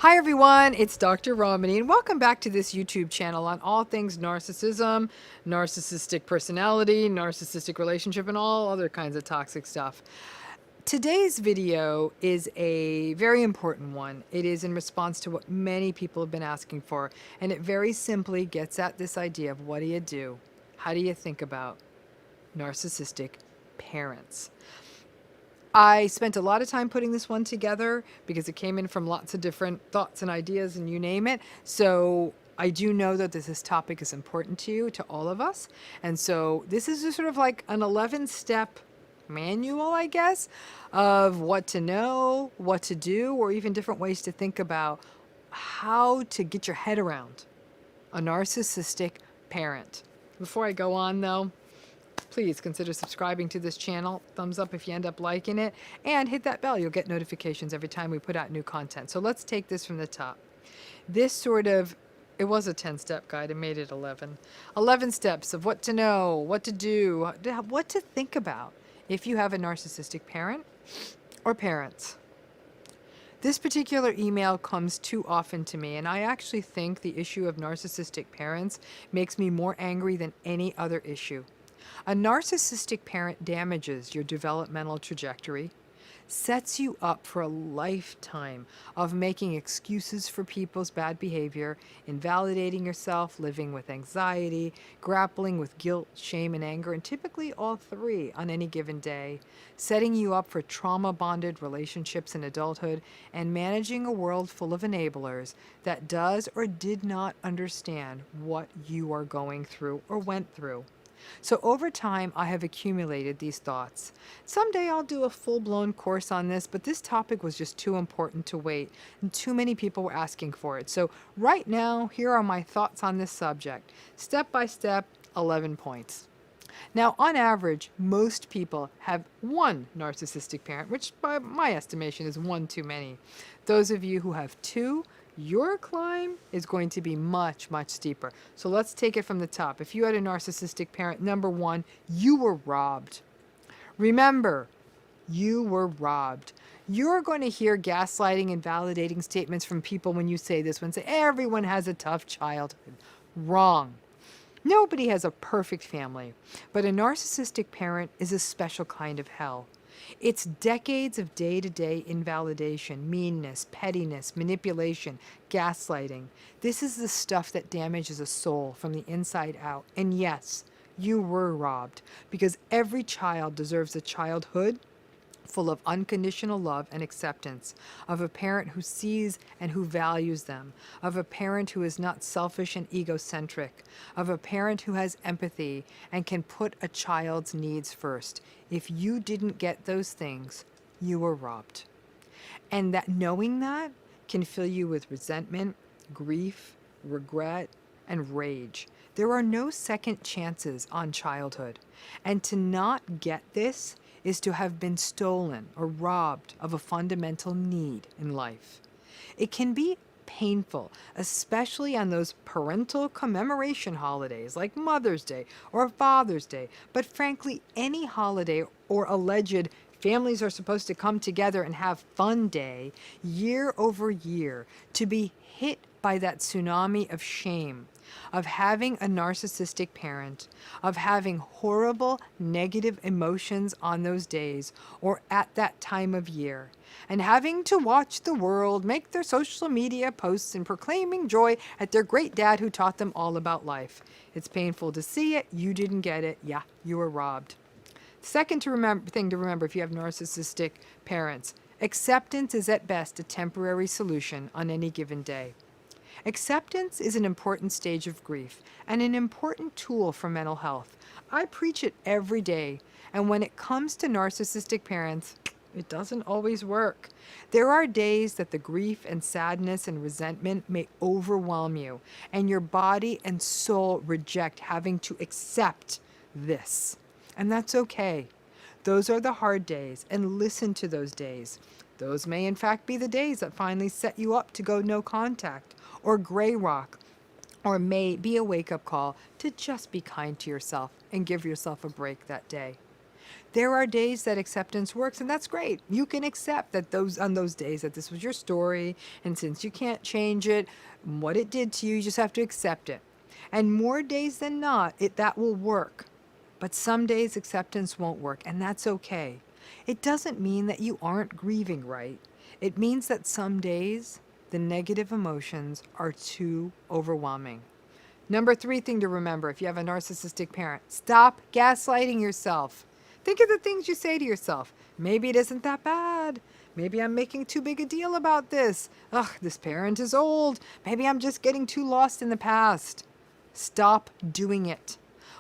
Hi everyone, it's Dr. Ramani and welcome back to this YouTube channel on all things narcissism, narcissistic personality, narcissistic relationship, and all other kinds of toxic stuff. Today's video is a very important one. It is in response to what many people have been asking for, and it very simply gets at this idea of what do you do? How do you think about narcissistic parents? I spent a lot of time putting this one together because it came in from lots of different thoughts and ideas and you name it. So I do know that this topic is important to you, to all of us. And so this is just sort of like an 11-step manual, I guess, of what to know, what to do, or even different ways to think about how to get your head around a narcissistic parent. Before I go on though, please consider subscribing to this channel. Thumbs up if you end up liking it, and hit that bell. You'll get notifications every time we put out new content. So let's take this from the top. It was a 10-step guide. I made it 11. 11 steps of what to know, what to do, what to think about if you have a narcissistic parent or parents. This particular email comes too often to me, and I actually think the issue of narcissistic parents makes me more angry than any other issue. A narcissistic parent damages your developmental trajectory, sets you up for a lifetime of making excuses for people's bad behavior, invalidating yourself, living with anxiety, grappling with guilt, shame, and anger, and typically all three on any given day, setting you up for trauma-bonded relationships in adulthood, and managing a world full of enablers that does or did not understand what you are going through or went through. So over time, I have accumulated these thoughts. Someday I'll do a full-blown course on this, but this topic was just too important to wait, and too many people were asking for it. So right now, here are my thoughts on this subject. Step by step, 11 points. Now, on average, most people have one narcissistic parent, which by my estimation is one too many. Those of you who have two, your climb is going to be much, much steeper. So let's take it from the top. If you had a narcissistic parent, number one, you were robbed. Remember, you were robbed. You're going to hear gaslighting and validating statements from people when you say this one. Say, everyone has a tough childhood. Wrong. Nobody has a perfect family, but a narcissistic parent is a special kind of hell. It's decades of day-to-day invalidation, meanness, pettiness, manipulation, gaslighting. This is the stuff that damages a soul from the inside out. And yes, you were robbed, because every child deserves a childhood full of unconditional love and acceptance, of a parent who sees and who values them, of a parent who is not selfish and egocentric, of a parent who has empathy and can put a child's needs first. If you didn't get those things, you were robbed. And that knowing that can fill you with resentment, grief, regret, and rage. There are no second chances on childhood. And to not get this is to have been stolen or robbed of a fundamental need in life. It can be painful, especially on those parental commemoration holidays like Mother's Day or Father's Day, but frankly, any holiday or alleged families are supposed to come together and have fun day year over year, to be hit by that tsunami of shame, of having a narcissistic parent, of having horrible negative emotions on those days or at that time of year, and having to watch the world make their social media posts and proclaiming joy at their great dad who taught them all about life. It's painful to see it. You didn't get it. Yeah, you were robbed. Second thing to remember if you have narcissistic parents, acceptance is at best a temporary solution on any given day. Acceptance is an important stage of grief and an important tool for mental health. I preach it every day, and when it comes to narcissistic parents, it doesn't always work. There are days that the grief and sadness and resentment may overwhelm you, and your body and soul reject having to accept this. And that's okay. Those are the hard days, and listen to those days. Those may in fact be the days that finally set you up to go no contact, or gray rock, or may be a wake-up call to just be kind to yourself and give yourself a break that day. There are days that acceptance works, and that's great. You can accept that on those days that this was your story, and since you can't change it, what it did to you, you just have to accept it. And more days than not, that will work. But some days acceptance won't work, and that's okay. It doesn't mean that you aren't grieving, right? It means that some days the negative emotions are too overwhelming. Number 3 thing to remember if you have a narcissistic parent, stop gaslighting yourself. Think of the things you say to yourself. Maybe it isn't that bad. Maybe I'm making too big a deal about this. Ugh, this parent is old. Maybe I'm just getting too lost in the past. Stop doing it.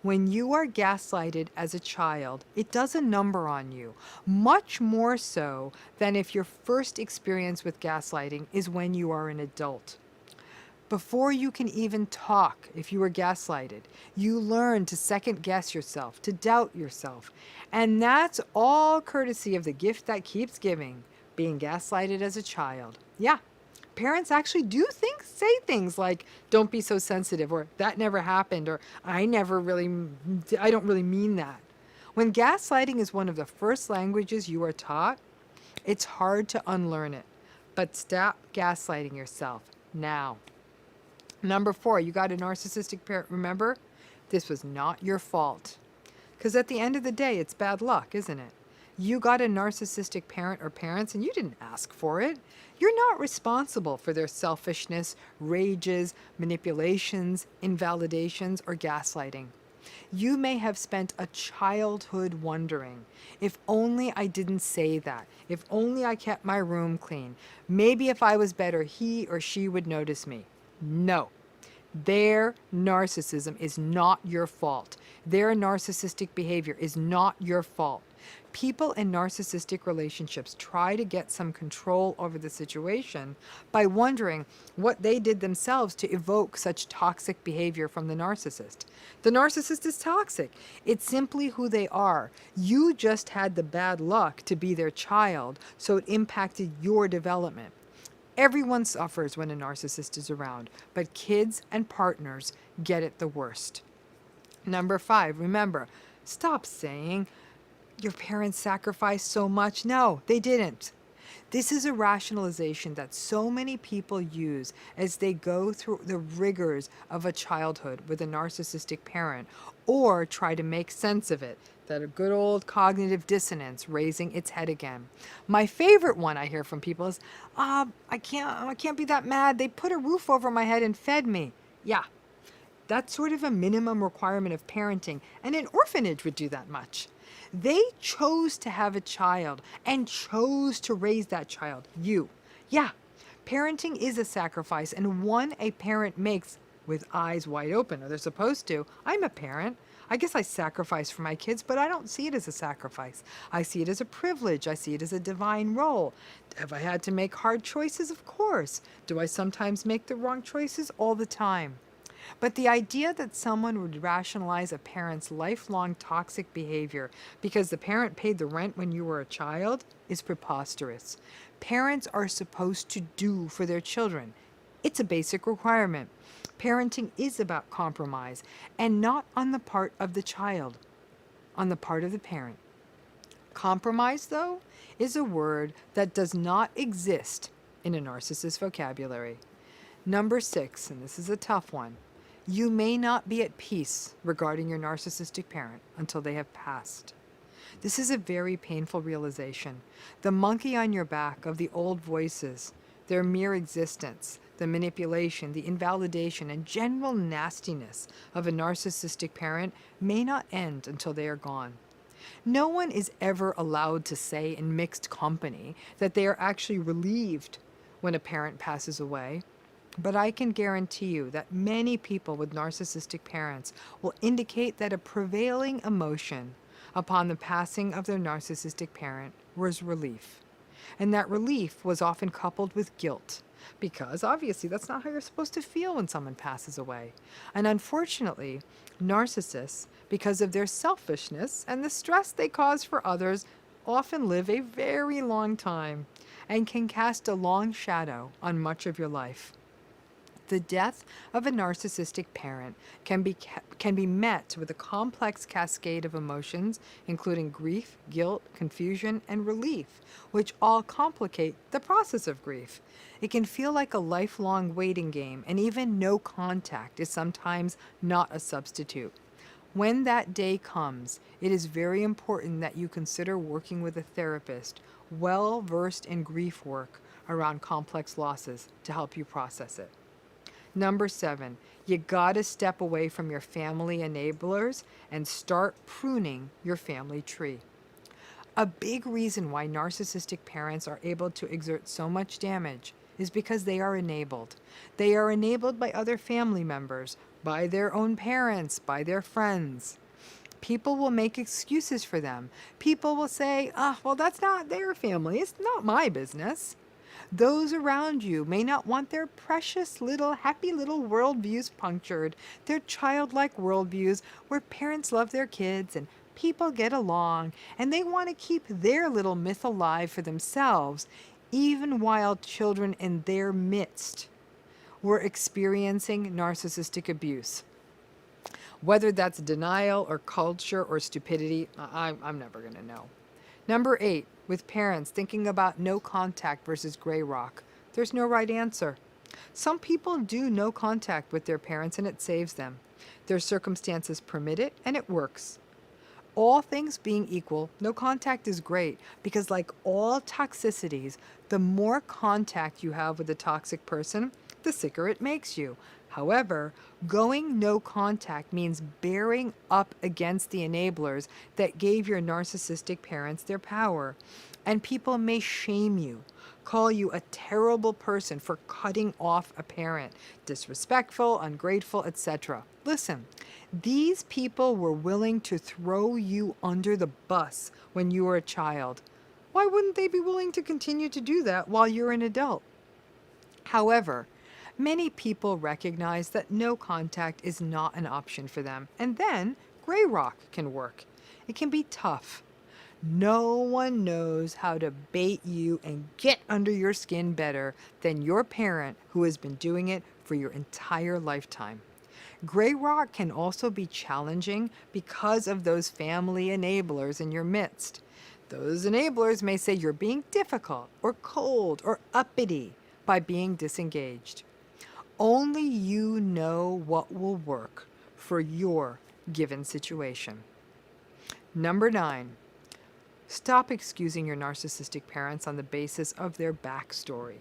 When you are gaslighted as a child, it does a number on you, much more so than if your first experience with gaslighting is when you are an adult. Before you can even talk, if you were gaslighted, you learn to second guess yourself, to doubt yourself. And that's all courtesy of the gift that keeps giving, being gaslighted as a child. Yeah, parents actually do say things like, don't be so sensitive, or that never happened, or I don't really mean that. When gaslighting is one of the first languages you are taught, it's hard to unlearn it. But stop gaslighting yourself now. Number 4, you got a narcissistic parent. Remember, this was not your fault. Because at the end of the day, it's bad luck, isn't it? You got a narcissistic parent or parents and you didn't ask for it. You're not responsible for their selfishness, rages, manipulations, invalidations, or gaslighting. You may have spent a childhood wondering, if only I didn't say that, if only I kept my room clean, maybe if I was better, he or she would notice me. No. Their narcissism is not your fault. Their narcissistic behavior is not your fault. People in narcissistic relationships try to get some control over the situation by wondering what they did themselves to evoke such toxic behavior from the narcissist. The narcissist is toxic. It's simply who they are. You just had the bad luck to be their child, so it impacted your development. Everyone suffers when a narcissist is around, but kids and partners get it the worst. Number 5, remember, stop saying your parents sacrificed so much. No, they didn't. This is a rationalization that so many people use as they go through the rigors of a childhood with a narcissistic parent or try to make sense of it. That a good old cognitive dissonance raising its head again. My favorite one I hear from people is, I can't be that mad. They put a roof over my head and fed me. Yeah, that's sort of a minimum requirement of parenting, and an orphanage would do that much. They chose to have a child and chose to raise that child. You. Yeah, parenting is a sacrifice, and one a parent makes with eyes wide open, or they're supposed to. I'm a parent. I guess I sacrifice for my kids, but I don't see it as a sacrifice. I see it as a privilege. I see it as a divine role. Have I had to make hard choices? Of course. Do I sometimes make the wrong choices? All the time. But the idea that someone would rationalize a parent's lifelong toxic behavior because the parent paid the rent when you were a child is preposterous. Parents are supposed to do for their children. It's a basic requirement. Parenting is about compromise, and not on the part of the child, on the part of the parent. Compromise, though, is a word that does not exist in a narcissist's vocabulary. Number 6, and this is a tough one, you may not be at peace regarding your narcissistic parent until they have passed. This is a very painful realization. The monkey on your back of the old voices, their mere existence, the manipulation, the invalidation, and general nastiness of a narcissistic parent may not end until they are gone. No one is ever allowed to say in mixed company that they are actually relieved when a parent passes away. But I can guarantee you that many people with narcissistic parents will indicate that a prevailing emotion upon the passing of their narcissistic parent was relief. And that relief was often coupled with guilt, because obviously that's not how you're supposed to feel when someone passes away. And unfortunately, narcissists, because of their selfishness and the stress they cause for others, often live a very long time and can cast a long shadow on much of your life. The death of a narcissistic parent can be met with a complex cascade of emotions, including grief, guilt, confusion, and relief, which all complicate the process of grief. It can feel like a lifelong waiting game, and even no contact is sometimes not a substitute. When that day comes, it is very important that you consider working with a therapist well versed in grief work around complex losses to help you process it. Number 7, you gotta step away from your family enablers and start pruning your family tree. A big reason why narcissistic parents are able to exert so much damage is because they are enabled. They are enabled by other family members, by their own parents, by their friends. People will make excuses for them. People will say, well, that's not their family. It's not my business. Those around you may not want their precious little, happy little worldviews punctured, their childlike worldviews where parents love their kids and people get along, and they want to keep their little myth alive for themselves, even while children in their midst were experiencing narcissistic abuse. Whether that's denial or culture or stupidity, I'm never going to know. Number 8, with parents thinking about no contact versus gray rock, there's no right answer. Some people do no contact with their parents and it saves them. Their circumstances permit it and it works. All things being equal, no contact is great because, like all toxicities, the more contact you have with a toxic person, the sicker it makes you. However, going no contact means bearing up against the enablers that gave your narcissistic parents their power. And people may shame you, call you a terrible person for cutting off a parent, disrespectful, ungrateful, etc. Listen, these people were willing to throw you under the bus when you were a child. Why wouldn't they be willing to continue to do that while you're an adult? However, many people recognize that no contact is not an option for them, and then gray rock can work. It can be tough. No one knows how to bait you and get under your skin better than your parent who has been doing it for your entire lifetime. Gray rock can also be challenging because of those family enablers in your midst. Those enablers may say you're being difficult or cold or uppity by being disengaged. Only you know what will work for your given situation. Number 9, stop excusing your narcissistic parents on the basis of their backstory.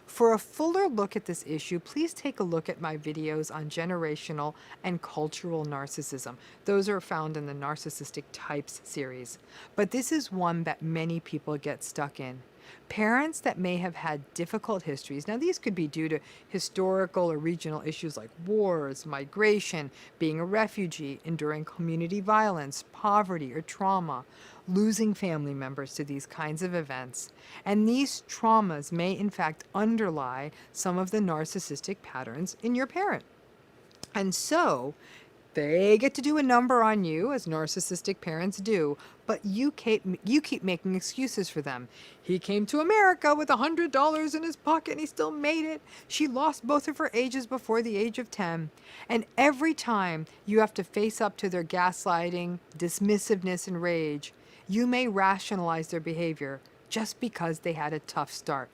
For a fuller look at this issue, please take a look at my videos on generational and cultural narcissism. Those are found in the Narcissistic Types series. But this is one that many people get stuck in. Parents that may have had difficult histories, now these could be due to historical or regional issues like wars, migration, being a refugee, enduring community violence, poverty, or trauma, losing family members to these kinds of events. And these traumas may in fact underlie some of the narcissistic patterns in your parent. And so, they get to do a number on you, as narcissistic parents do, but you keep making excuses for them. He came to America with $100 in his pocket and he still made it. She lost both of her ages before the age of 10. And every time you have to face up to their gaslighting, dismissiveness, and rage, you may rationalize their behavior just because they had a tough start.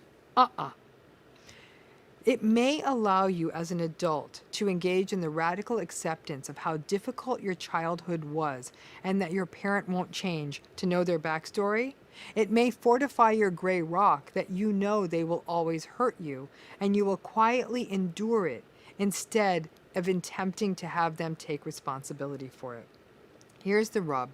It may allow you as an adult to engage in the radical acceptance of how difficult your childhood was and that your parent won't change to know their backstory. It may fortify your gray rock that you know they will always hurt you and you will quietly endure it instead of attempting to have them take responsibility for it. Here's the rub.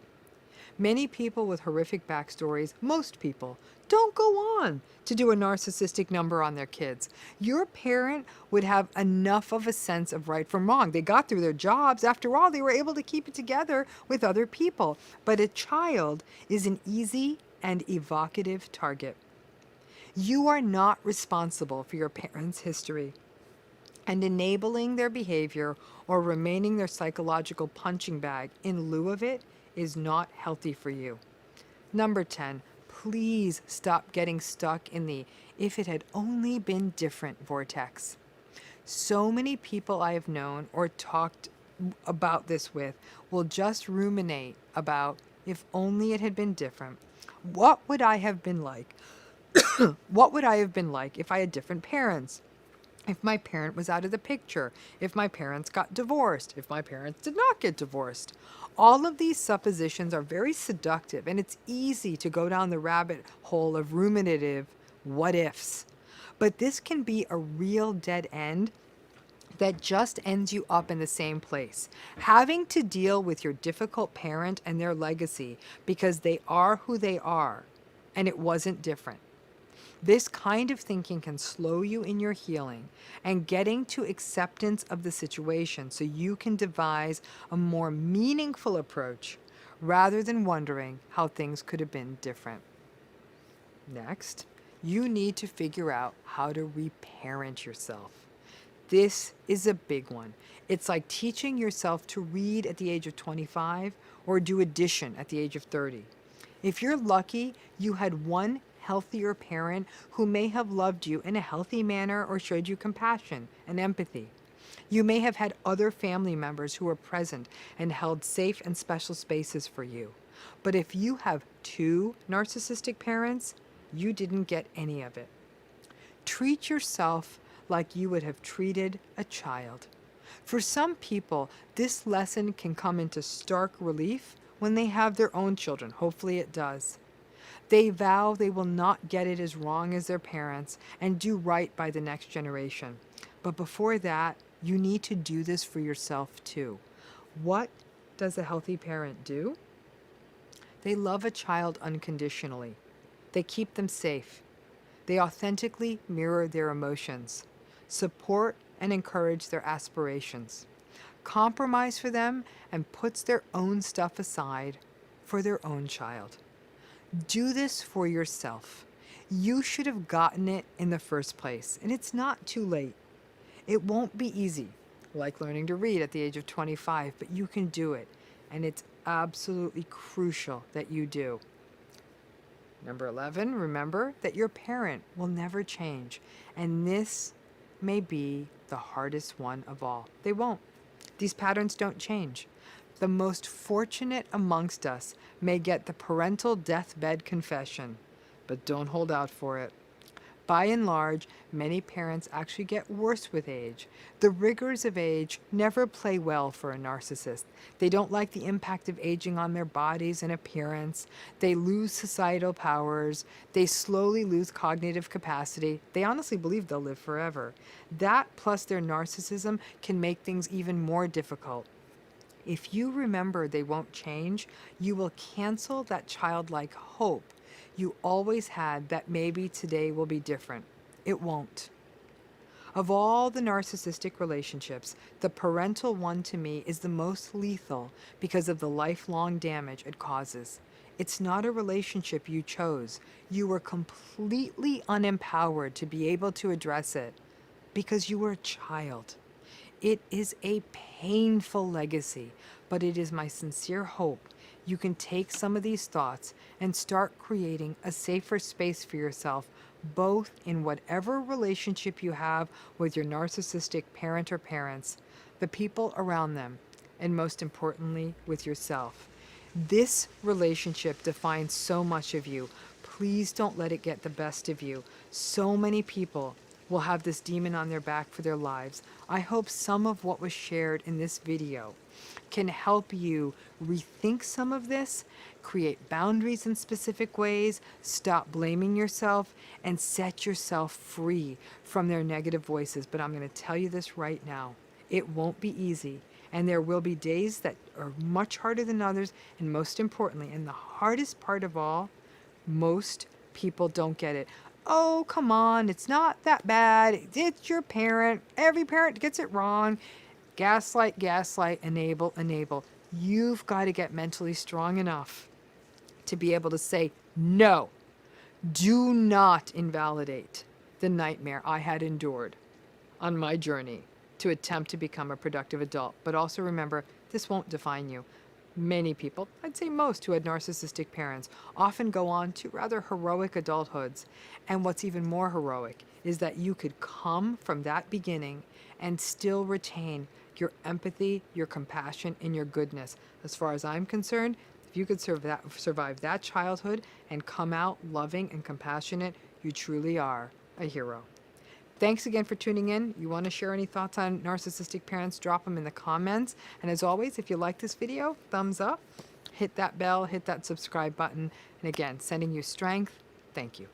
Many people with horrific backstories, most people, don't go on to do a narcissistic number on their kids. Your parent would have enough of a sense of right from wrong. They got through their jobs. After all, they were able to keep it together with other people. But a child is an easy and evocative target. You are not responsible for your parents' history. And enabling their behavior or remaining their psychological punching bag in lieu of it is not healthy for you. Number 10, please stop getting stuck in the if it had only been different vortex. So many people I have known or talked about this with will just ruminate about, if only it had been different. What would I have been like? What would I have been like if I had different parents? If my parent was out of the picture? If my parents got divorced? If my parents did not get divorced? All of these suppositions are very seductive, and it's easy to go down the rabbit hole of ruminative what ifs. But this can be a real dead end that just ends you up in the same place, having to deal with your difficult parent and their legacy because they are who they are, and it wasn't different. This kind of thinking can slow you in your healing and getting to acceptance of the situation so you can devise a more meaningful approach rather than wondering how things could have been different. Next, you need to figure out how to reparent yourself. This is a big one. It's like teaching yourself to read at the age of 25 or do addition at the age of 30. If you're lucky, you had one healthier parent who may have loved you in a healthy manner or showed you compassion and empathy. You may have had other family members who were present and held safe and special spaces for you. But if you have two narcissistic parents, you didn't get any of it. Treat yourself like you would have treated a child. For some people, this lesson can come into stark relief when they have their own children. Hopefully it does. They vow they will not get it as wrong as their parents and do right by the next generation. But before that, you need to do this for yourself too. What does a healthy parent do? They love a child unconditionally. They keep them safe. They authentically mirror their emotions, support and encourage their aspirations, compromise for them, and puts their own stuff aside for their own child. Do this for yourself. You should have gotten it in the first place, and it's not too late. It won't be easy, like learning to read at the age of 25, but you can do it, and it's absolutely crucial that you do. Number 11, remember that your parent will never change, and this may be the hardest one of all. They won't. These patterns don't change. The most fortunate amongst us may get the parental deathbed confession, but don't hold out for it. By and large, many parents actually get worse with age. The rigors of age never play well for a narcissist. They don't like the impact of aging on their bodies and appearance. They lose societal powers. They slowly lose cognitive capacity. They honestly believe they'll live forever. That plus their narcissism can make things even more difficult. If you remember they won't change, you will cancel that childlike hope you always had that maybe today will be different. It won't. Of all the narcissistic relationships, the parental one to me is the most lethal because of the lifelong damage it causes. It's not a relationship you chose. You were completely unempowered to be able to address it because you were a child. It is a painful legacy, but it is my sincere hope you can take some of these thoughts and start creating a safer space for yourself, both in whatever relationship you have with your narcissistic parent or parents, the people around them, and most importantly, with yourself. This relationship defines so much of you. Please don't let it get the best of you. So many people will have this demon on their back for their lives. I hope some of what was shared in this video can help you rethink some of this, create boundaries in specific ways, stop blaming yourself, and set yourself free from their negative voices. But I'm going to tell you this right now. It won't be easy, and there will be days that are much harder than others, and most importantly, and the hardest part of all, most people don't get it. Oh, come on, it's not that bad. It's your parent. Every parent gets it wrong. Gaslight, gaslight, enable, enable. You've got to get mentally strong enough to be able to say, no, do not invalidate the nightmare I had endured on my journey to attempt to become a productive adult. But also remember, this won't define you. Many people, I'd say most, who had narcissistic parents often go on to rather heroic adulthoods. And what's even more heroic is that you could come from that beginning and still retain your empathy, your compassion, and your goodness. As far as I'm concerned, if you could survive that childhood and come out loving and compassionate, you truly are a hero. Thanks again for tuning in. You want to share any thoughts on narcissistic parents, drop them in the comments. And as always, if you like this video, thumbs up, hit that bell, hit that subscribe button. And again, sending you strength. Thank you.